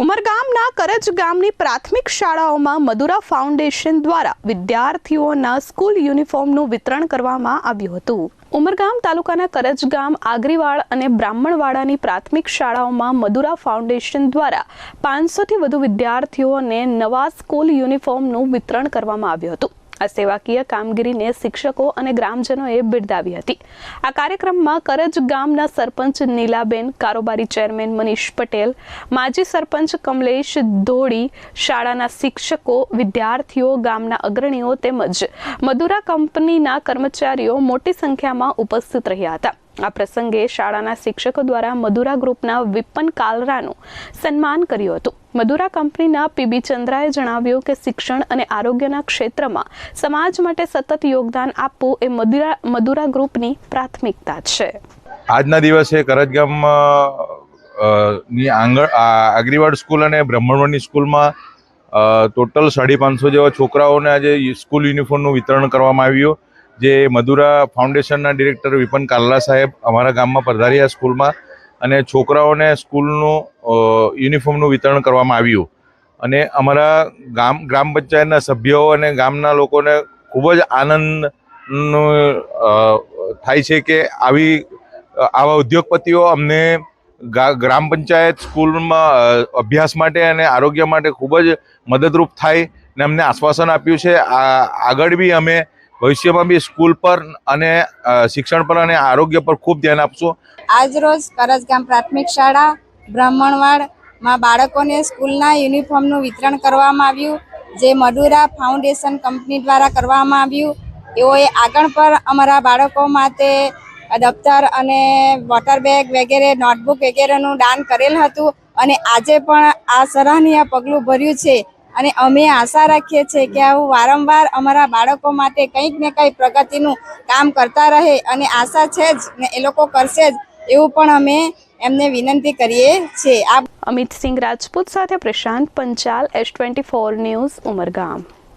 ઉમરગામના કરજ ગામની પ્રાથમિક શાળાઓમાં મધુરા ફાઉન્ડેશન દ્વારા વિદ્યાર્થીઓના સ્કૂલ યુનિફોર્મનું વિતરણ કરવામાં આવ્યું હતું। ઉમરગામ તાલુકાના કરજ ગામ, આગરીવાડ અને બ્રાહ્મણવાડાની પ્રાથમિક શાળાઓમાં મધુરા ફાઉન્ડેશન દ્વારા 500થી વધુ વિદ્યાર્થીઓને નવા સ્કૂલ યુનિફોર્મનું વિતરણ કરવામાં આવ્યું હતું। આ સેવાકીય કામગીરીને શિક્ષકો અને ગ્રામજનોએ બિરદાવી હતી। આ કાર્યક્રમમાં કરજ ગામના સરપંચ નીલાબેન, કારોબારી ચેરમેન મનીષ પટેલ, માજી સરપંચ કમલેશ ધોળી, શાળાના શિક્ષકો, વિદ્યાર્થીઓ, ગામના અગ્રણીઓ તેમજ મધુરા કંપનીના કર્મચારીઓ મોટી સંખ્યામાં ઉપસ્થિત રહ્યા હતા। આ પ્રસંગે શાળાના શિક્ષકો દ્વારા મધુરા ગ્રુપના વિપન કાલરાનું સન્માન કર્યું હતું। મધુરા કંપનીના પીબી ચંદ્રાએ જણાવ્યું કે શિક્ષણ અને આરોગ્યના ક્ષેત્રમાં સમાજ માટે સતત યોગદાન આપવું એ મધુરા ગ્રુપની પ્રાથમિકતા છે। આજના દિવસે કરજ ગામની આગરીવાડ સ્કૂલ અને બ્રાહ્મણવાડની સ્કૂલમાં ટોટલ 550 જેવા છોકરાઓને આજે સ્કૂલ યુનિફોર્મનું વિતરણ કરવામાં આવ્યું। જે મધુરા ફાઉન્ડેશનના ડિરેક્ટર વિપન કાલ્લા સાહેબ અમારા ગામમાં પધાર્યા સ્કૂલમાં અને છોકરાઓને સ્કૂલનું યુનિફોર્મનું વિતરણ કરવામાં આવ્યું અને અમારા ગ્રામ પંચાયતના સભ્યો અને ગામના લોકોને ખૂબ જ આનંદ થાય છે કે આવા ઉદ્યોગપતિઓ અમને ગ્રામ પંચાયત સ્કૂલમાં અભ્યાસ માટે અને આરોગ્ય માટે ખૂબ જ મદદરૂપ થાય ને અમને આશ્વાસન આપ્યું છે। આગળ બી અમે ભવિષ્યમાં બી સ્કૂલ પર અને શિક્ષણ પર અને આરોગ્ય પર ખૂબ ધ્યાન આપશું। આજ રોજ કરજ ગામ પ્રાથમિક શાળા બ્રાહ્મણવાડમાં બાળકોને સ્કૂલના યુનિફોર્મનું વિતરણ કરવામાં આવ્યું, જે મધુરા ફાઉન્ડેશન કંપની દ્વારા કરવામાં આવ્યું। એઓએ આગળ પર અમારા બાળકો માટે દફતર અને વોટર બેગ વગેરે, નોટબુક વગેરેનું દાન કરેલ હતું અને આજે પણ આ સરાહનીય પગલું ભર્યું છે અને અમે આશા રાખીએ છીએ કે આવું વારંવાર અમારા બાળકો માટે કંઈક ને કંઈક પ્રગતિનું કામ કરતા રહે અને આશા છે જ ને એ લોકો કરશે જ એવું પણ અમે એમને વિનંતી કરીએ છીએ। અમિત સિંહ રાજપૂત સાથે પ્રશાંત પંચાલ, S24 ન્યૂઝ, ઉમરગામ।